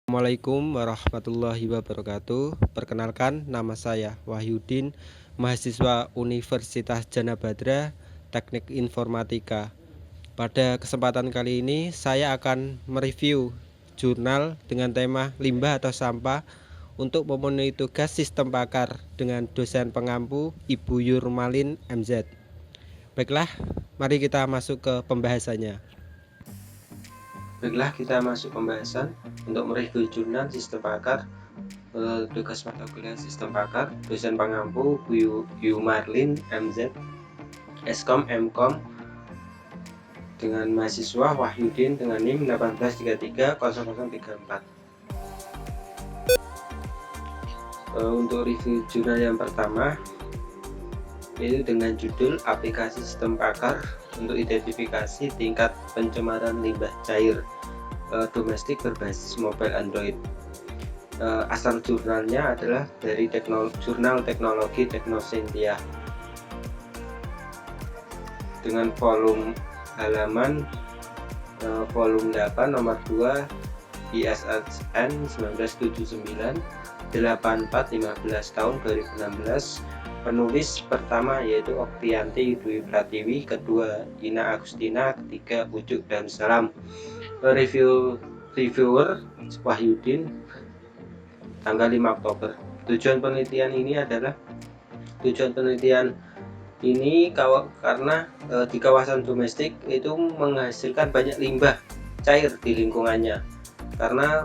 Assalamualaikum warahmatullahi wabarakatuh. Perkenalkan, nama saya Wahyudin, mahasiswa Universitas Jana Badra, Teknik Informatika. Pada kesempatan kali ini, saya akan mereview jurnal dengan tema limbah atau sampah untuk memenuhi tugas sistem pakar dengan dosen pengampu Ibu Yurmalin MZ. Baiklah, mari kita masuk ke pembahasannya. Baiklah, kita masuk pembahasan untuk mereview jurnal sistem pakar, tugas mata kuliah sistem pakar, dosen pengampu Bu Yurmalin MZ, Eskom Mkom, dengan mahasiswa Wahyudin dengan NIM 18330034. Untuk review jurnal yang pertama yaitu dengan judul aplikasi sistem pakar untuk identifikasi tingkat pencemaran limbah cair domestik berbasis mobile Android. Asal jurnalnya adalah dari jurnal teknologi Teknosentia dengan volume halaman volume 8 nomor 2 ISSN 1979 8415 tahun 2016. Penulis pertama yaitu Oktianti Dwi Pratiwi, kedua Ina Agustina, ketiga Ucuk Darussalam. Reviewer Wahyudin tanggal 5 Oktober. Tujuan penelitian ini karena di kawasan domestik itu menghasilkan banyak limbah cair di lingkungannya, karena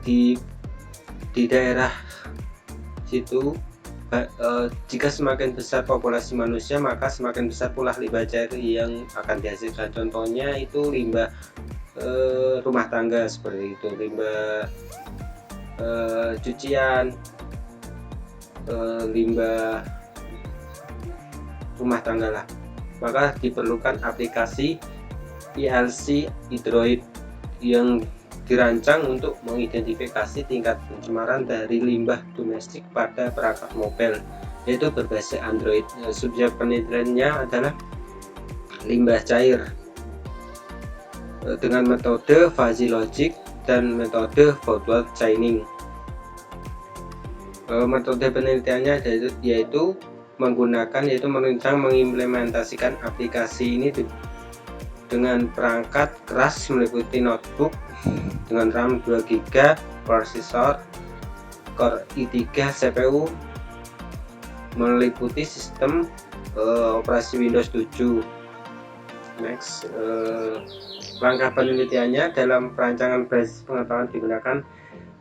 di daerah situ jika semakin besar populasi manusia, maka semakin besar pula limbah cair yang akan dihasilkan. Contohnya itu limbah rumah tangga seperti itu, limbah cucian, limbah rumah tangga lah. Maka diperlukan aplikasi ILC Hydroid yang dirancang untuk mengidentifikasi tingkat pencemaran dari limbah domestik pada perangkat mobile, yaitu berbasis Android. Subjek penelitiannya adalah limbah cair dengan metode fuzzy logic dan metode forward chaining. Metode penelitiannya yaitu merancang mengimplementasikan aplikasi ini dengan perangkat keras meliputi notebook dengan RAM 2 GB, prosesor Core i3, CPU, meliputi sistem operasi Windows 7. Next, langkah penelitiannya dalam perancangan basis pengetahuan digunakan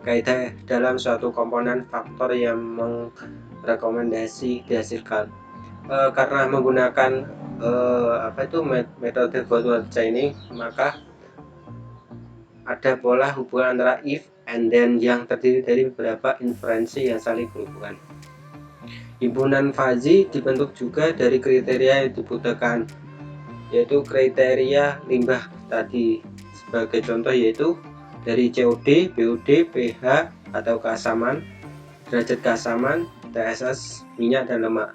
kaidah dalam suatu komponen faktor yang merekomendasi dihasilkan. Karena menggunakan metode forward chaining, maka ada pola hubungan antara if and then yang terdiri dari beberapa inferensi yang saling berhubungan. Himpunan fuzzy dibentuk juga dari kriteria yang dibutuhkan, yaitu kriteria limbah tadi. Sebagai contoh yaitu dari COD, BOD, pH atau keasaman, derajat keasaman, TSS, minyak dan lemak.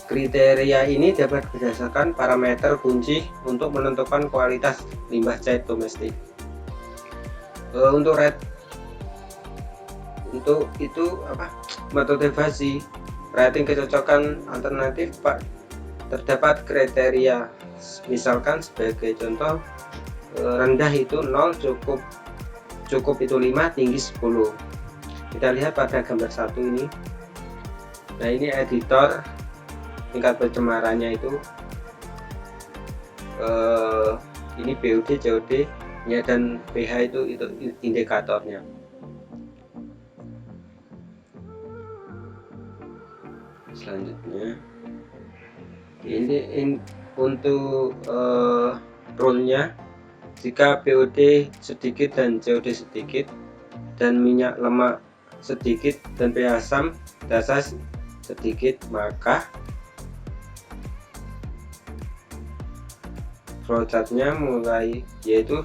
Kriteria ini dapat berdasarkan parameter kunci untuk menentukan kualitas limbah cair domestik. Untuk metode fuzzy rating kecocokan alternatif terdapat kriteria, misalkan sebagai contoh rendah itu 0, cukup itu 5, tinggi 10. Kita lihat pada gambar 1 ini. Nah, ini editor tingkat pencemarannya itu ini BOD, COD ya, dan pH itu indikatornya. Selanjutnya ini untuk rule-nya, jika BOD sedikit dan COD sedikit dan minyak lemak sedikit dan pH asam dasar sedikit, maka flowchartnya mulai, yaitu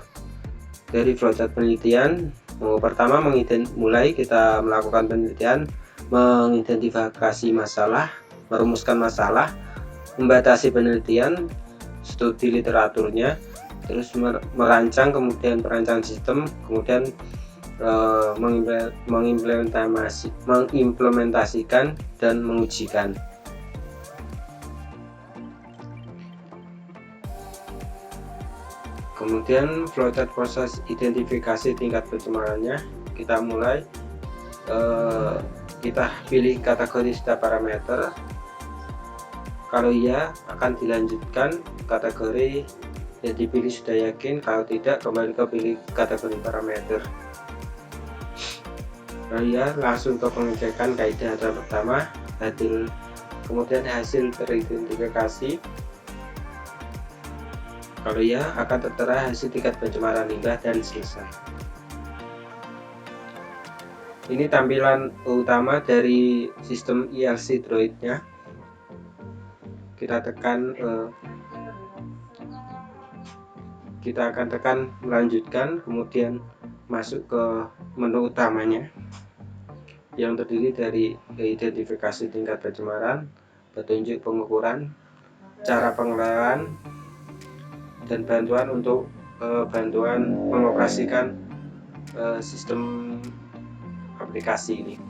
dari flowchart penelitian. Pertama kita melakukan penelitian, mengidentifikasi masalah, merumuskan masalah, membatasi penelitian, studi literaturnya, terus merancang, kemudian perancang sistem, kemudian mengimplementasikan dan mengujikan. Kemudian flowchart proses identifikasi tingkat pencemarannya, kita mulai, kita pilih kategori setiap parameter. Kalau iya akan dilanjutkan kategori yang dipilih sudah yakin, kalau tidak kembali ke pilih kategori parameter. Kalau iya langsung ke pengecekan kaidah aturan pertama, kemudian hasil teridentifikasi. Kalau iya akan tertera hasil tingkat pencemaran limbah dan selesai. Ini tampilan utama dari sistem ILC Droid-nya. Kita akan tekan melanjutkan, kemudian masuk ke menu utamanya yang terdiri dari identifikasi tingkat pencemaran, petunjuk pengukuran, cara pengelolaan, dan bantuan untuk bantuan mengoperasikan sistem aplikasi ini.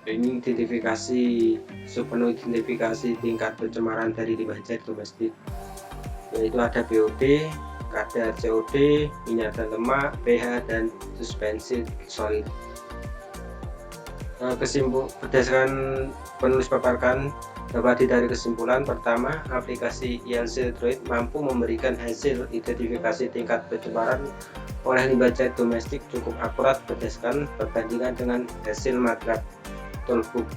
Ini identifikasi submenu identifikasi tingkat pencemaran dari limbah cat domestik, yaitu ada BOD, kadar COD, minyak dan lemak, pH, dan suspensi solid. Berdasarkan penulis paparkan, dapat ditarik kesimpulan pertama, aplikasi ILC Droid mampu memberikan hasil identifikasi tingkat pencemaran oleh limbah cat domestik cukup akurat berdasarkan perbandingan dengan hasil MATLAB Toolbook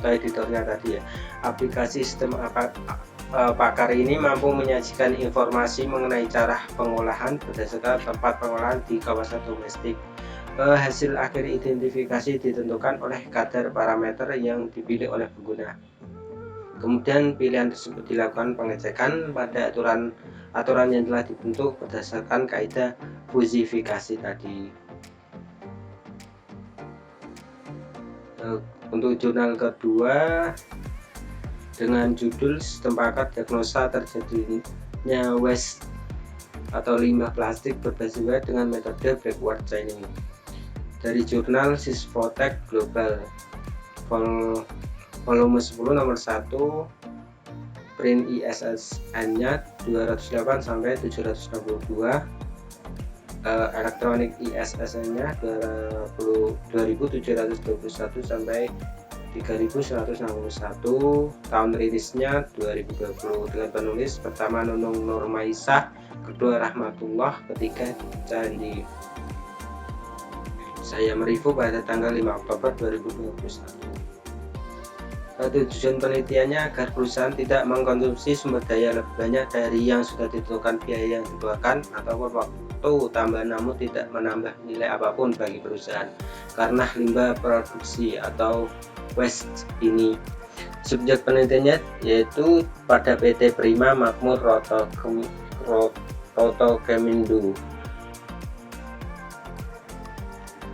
atau editornya tadi ya. Aplikasi sistem pakar ini mampu menyajikan informasi mengenai cara pengolahan berdasarkan tempat pengolahan di kawasan domestik. Hasil akhir identifikasi ditentukan oleh kadar parameter yang dipilih oleh pengguna. Kemudian pilihan tersebut dilakukan pengecekan pada aturan yang telah dibentuk berdasarkan kaidah fusifikasi tadi. Untuk jurnal kedua dengan judul sistem pakar diagnosa terjadinya waste atau limbah plastik berbasis web dengan metode backward chaining, dari jurnal Sysvotech Global volume 10 nomor 1, print ISSN-nya 208 sampai 762, elektronik ISSN-nya 2721 sampai 3161, tahun rilisnya 2020, dengan penulis pertama Nunung Nurmaisah, kedua Rahmatullah, ketiga Candi. Saya mereview pada tanggal 5 Oktober 2021. Tujuan penelitiannya agar perusahaan tidak mengkonsumsi sumber daya lebih banyak dari yang sudah ditentukan biaya yang dikeluarkan ataupun waktu tambahan, namun tidak menambah nilai apapun bagi perusahaan karena limbah produksi atau waste ini. Subjek penelitiannya yaitu pada PT Prima Makmur Rotokemindo.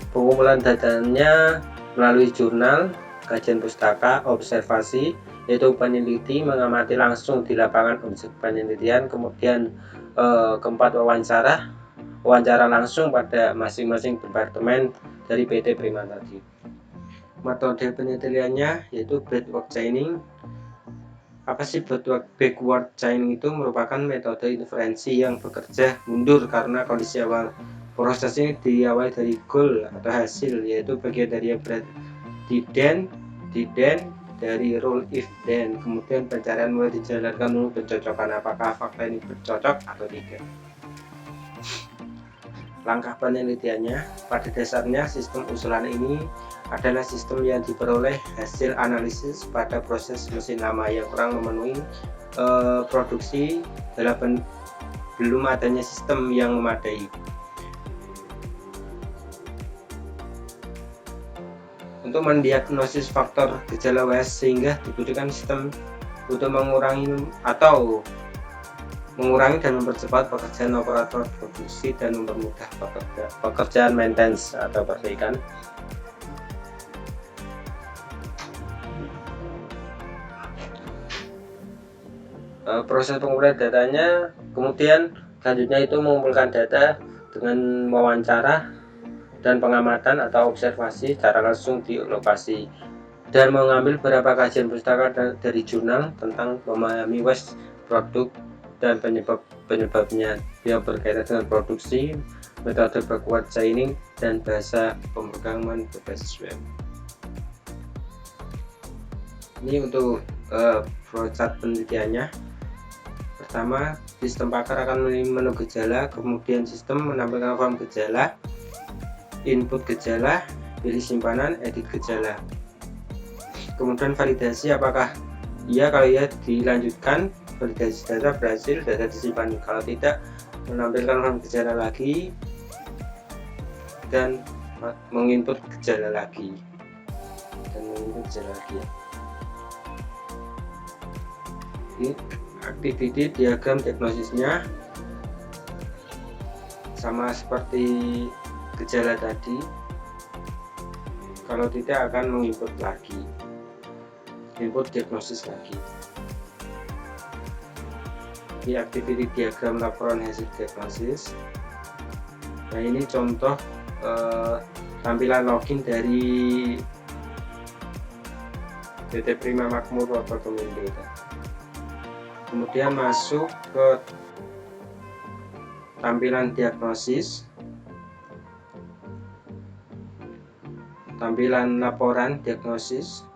Pengumpulan datanya melalui jurnal, kajian pustaka, observasi, yaitu peneliti mengamati langsung di lapangan objek penelitian, kemudian keempat wawancara langsung pada masing-masing departemen dari PT Prima tadi. Metode penelitiannya yaitu backward chaining. Apa sih backward chaining? Itu merupakan metode inferensi yang bekerja mundur karena kondisi awal. Proses ini diawali dari goal atau hasil, yaitu bagian dari yang then dari rule if then, kemudian pencarian mulai dijalankan menuju pencocokan apakah fakta ini bercocok atau tidak. Langkah penelitiannya, pada dasarnya sistem usulan ini adalah sistem yang diperoleh hasil analisis pada proses mesin lama yang kurang memenuhi produksi belum adanya sistem yang memadai. Untuk mendiagnosis faktor gejala waste sehingga dibutuhkan sistem untuk mengurangi dan mempercepat pekerjaan operator produksi dan mempermudah pekerjaan maintenance atau perbaikan. Proses pengumpulan datanya, kemudian Selanjutnya itu mengumpulkan data dengan wawancara dan pengamatan atau observasi secara langsung di lokasi, dan mengambil beberapa kajian pustaka dari jurnal tentang memahami waste produk dan penyebabnya yang berkaitan dengan produksi, metode backward chaining, dan bahasa pemrograman berbasis web. Ini untuk flowchart penelitiannya. Pertama, sistem pakar akan menu gejala, kemudian sistem menampilkan form gejala, input gejala, pilih simpanan, edit gejala. Kemudian validasi, apakah iya, kalau iya dilanjutkan, validasi data berhasil, data disimpan. Kalau tidak, menampilkan form gejala lagi dan menginput gejala lagi Ini activity diagram diagnosisnya sama seperti gejala tadi. Kalau tidak akan menginput lagi, input diagnosis lagi. Di activity diagram laporan hasil diagnosis. Nah, ini contoh tampilan login dari PT Prima Makmur Water Komindo. Kemudian masuk ke tampilan diagnosis, tampilan laporan diagnosis.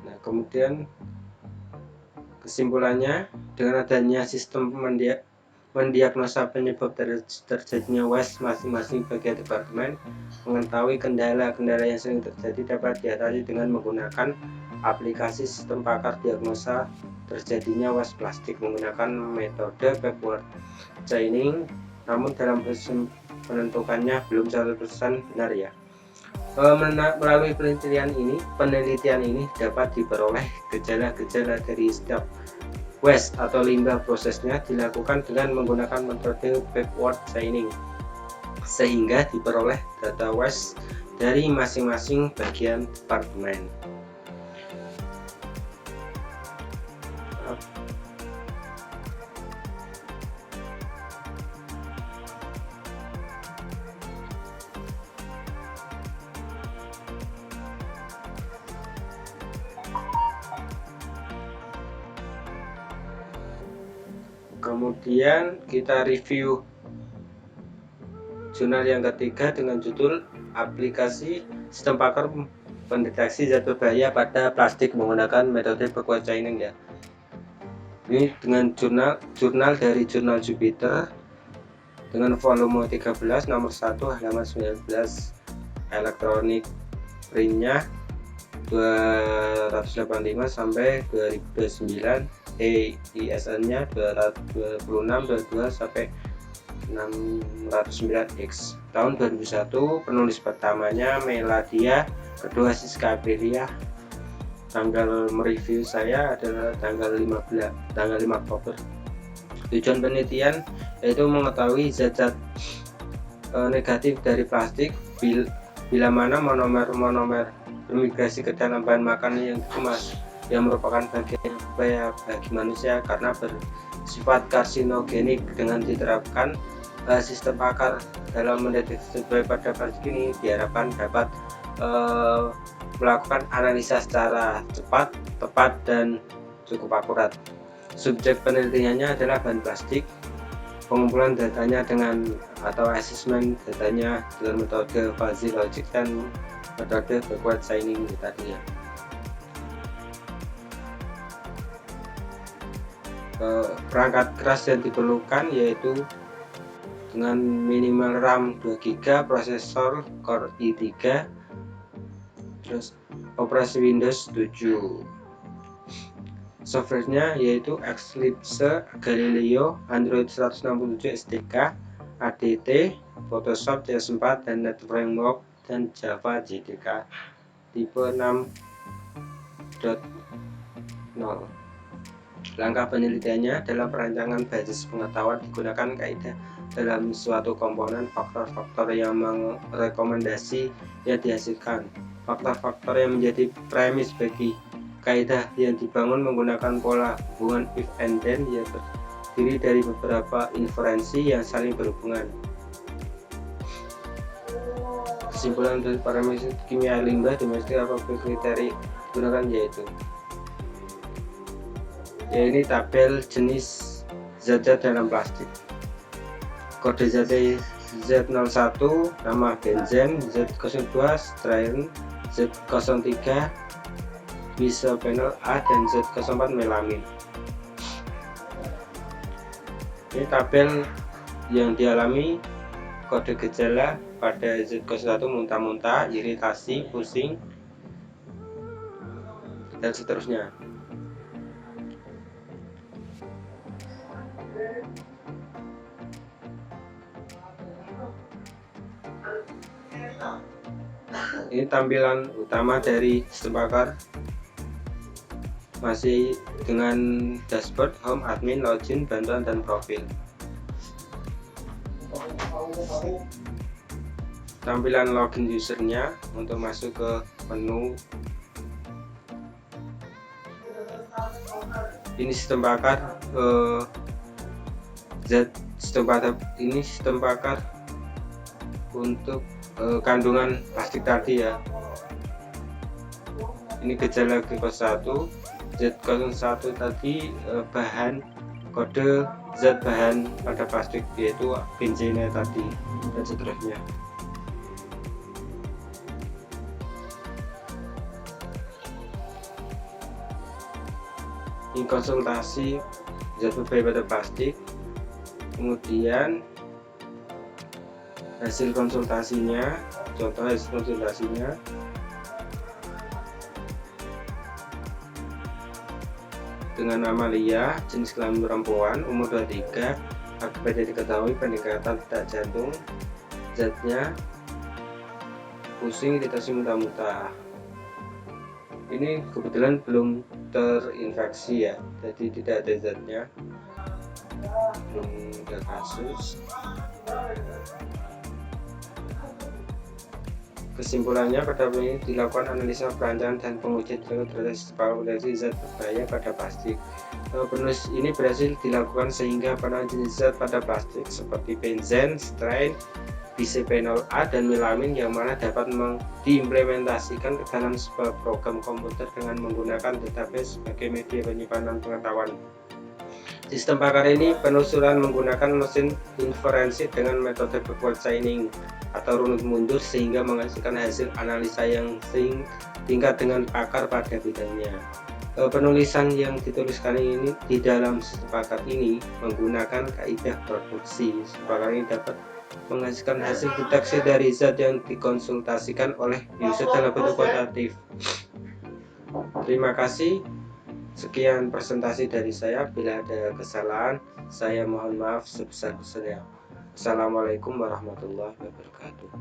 Nah, kemudian kesimpulannya, dengan adanya sistem mendiagnosa penyebab terjadinya waste masing-masing bagian departemen, mengetahui kendala-kendala yang sering terjadi dapat diatasi dengan menggunakan aplikasi sistem pakar diagnosa terjadinya waste plastik menggunakan metode backward chaining. Namun dalam proses menentukannya belum 100% benar ya. Melalui penelitian ini dapat diperoleh gejala-gejala dari setiap waste atau limbah. Prosesnya dilakukan dengan menggunakan metode backward chaining sehingga diperoleh data waste dari masing-masing bagian departemen. Kemudian kita review jurnal yang ketiga dengan judul aplikasi sistem pakar pendeteksi zat berbahaya pada plastik menggunakan metode backward chaining ya. Ini dengan jurnal dari jurnal Jupiter dengan volume 13 nomor 1 halaman 19, elektronik printnya 285 sampai 2029, ISN-nya 2622 sampai 609X. Tahun 2001, penulis pertamanya Meladia, kedua Siska Aprilia. Tanggal mereview saya adalah tanggal 5 Oktober. Tujuan penelitian yaitu mengetahui zat-zat negatif dari plastik bila mana monomer bermigrasi ke dalam bahan makanan yang dikemas, yang merupakan bagian berbahaya bagi manusia karena bersifat karsinogenik. Dengan diterapkan sistem pakar dalam mendeteksi pada plastik ini diharapkan dapat melakukan analisa secara cepat, tepat, dan cukup akurat. Subjek penelitiannya adalah bahan plastik. Pengumpulan datanya atau asesmen datanya dengan metode fuzzy logic dan metode backward chaining tadi ya. Perangkat keras yang diperlukan yaitu dengan minimal RAM 2 GB, prosesor Core i3, terus operasi Windows 7. Softwarenya yaitu Eclipse, Galileo, Android 167 SDK, ADT, Photoshop CS4 dan Net Framework, dan Java JDK tipe 6.0. Langkah penelitiannya dalam perancangan basis pengetahuan digunakan kaidah dalam suatu komponen faktor-faktor yang merekomendasi yang dihasilkan. Faktor-faktor yang menjadi premis bagi Kaidah yang dibangun menggunakan pola hubungan if and then yang terdiri dari beberapa inferensi yang saling berhubungan. Kesimpulan dari parameter kimia limbah domestik apabila kriteria digunakan yaitu ini tabel jenis zat-zat dalam plastik. Kode zatnya Z01 nama benzen, Z02 styrene, Z03 bisphenol A dan Z04 melamin. Ini tabel yang dialami kode gejala pada Z01 muntah-muntah, iritasi, pusing, dan seterusnya. Ini tampilan utama dari sistem pakar, masih dengan dashboard, home, admin, login, bantuan, dan profil. Tampilan login usernya untuk masuk ke menu. Ini sistem pakar ini sistem pakar untuk kandungan plastik tadi ya. Ini gejala G01 Z01 tadi bahan kode zat bahan pada plastik yaitu benzena tadi dan seterusnya. Ini konsultasi zat berbahaya pada plastik, kemudian hasil konsultasinya, contoh hasil konsultasinya. Dengan nama Lia, jenis kelamin perempuan, umur 23, akibatnya diketahui peningkatan detak jantung, zatnya pusing, iritasi, muntah-muntah. Ini kebetulan belum terinfeksi ya, jadi tidak ada zatnya, belum ada kasus. Kesimpulannya, pada ini dilakukan analisa perancangan dan pengujian terhadap potensi zat berbahaya pada plastik. Penulis ini berhasil dilakukan sehingga penanganan jenis zat pada plastik seperti benzen, styrene, bisphenol A, dan melamin yang mana dapat diimplementasikan ke dalam sebuah program komputer dengan menggunakan database sebagai media penyimpanan pengetahuan. Sistem pakar ini penelusuran menggunakan mesin inferensi dengan metode backward chaining atau runut mundur sehingga menghasilkan hasil analisa yang tingkat dengan pakar pada bidangnya. Penulisan yang dituliskan ini di dalam sistem pakar ini menggunakan kaidah produksi. Sistem pakar ini dapat menghasilkan hasil deteksi dari zat yang dikonsultasikan oleh user dalam bentuk kuantitatif. Terima kasih. Sekian presentasi dari saya. Bila ada kesalahan, saya mohon maaf sebesar-besarnya. Assalamualaikum warahmatullahi wabarakatuh.